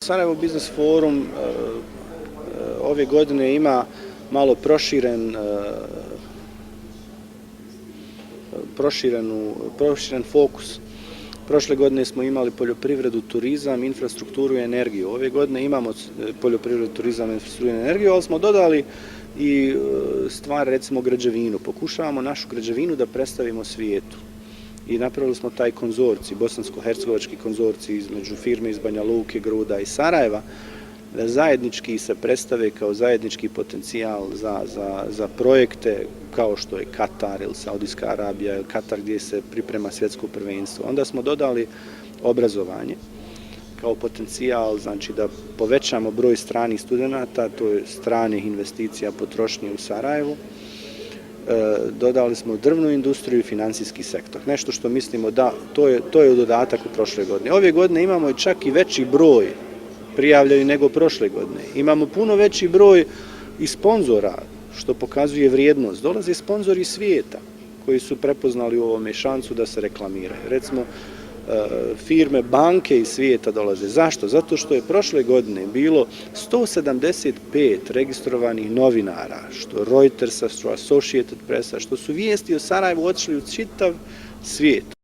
Sarajevo Biznis Forum ove godine ima malo proširen fokus. Prošle godine smo imali poljoprivredu, turizam, infrastrukturu i energiju. Ove godine imamo poljoprivredu, turizam, infrastrukturu i energiju, ali smo dodali i stvari, recimo građevinu. Pokušavamo našu građevinu da predstavimo svijetu. I napravili smo taj konzorcij, bosansko-hercegovački konzorcij između firme iz Banja Luke, Gruda i Sarajeva, da zajednički se predstave kao zajednički potencijal za projekte kao što je Katar ili Saudijska Arabija ili Katar gdje se priprema svjetsko prvenstvo. Onda smo dodali obrazovanje kao potencijal, znači da povećamo broj stranih studenata, to je stranih investicija potrošnje u Sarajevu. Dodali smo drvnu industriju i financijski sektor. Nešto što mislimo da to je dodatak u prošle godine. Ove godine imamo čak i veći broj prijavljaju nego prošle godine. Imamo puno veći broj i sponzora, što pokazuje vrijednost. Dolaze sponzori svijeta koji su prepoznali u ovome šansu da se reklamiraju. Recimo, firme, banke iz svijeta dolaze. Zašto? Zato što je prošle godine bilo 175 registrovanih novinara, što Reutersa, što Associated Pressa, što su vijesti o Sarajevu otišli u čitav svijet.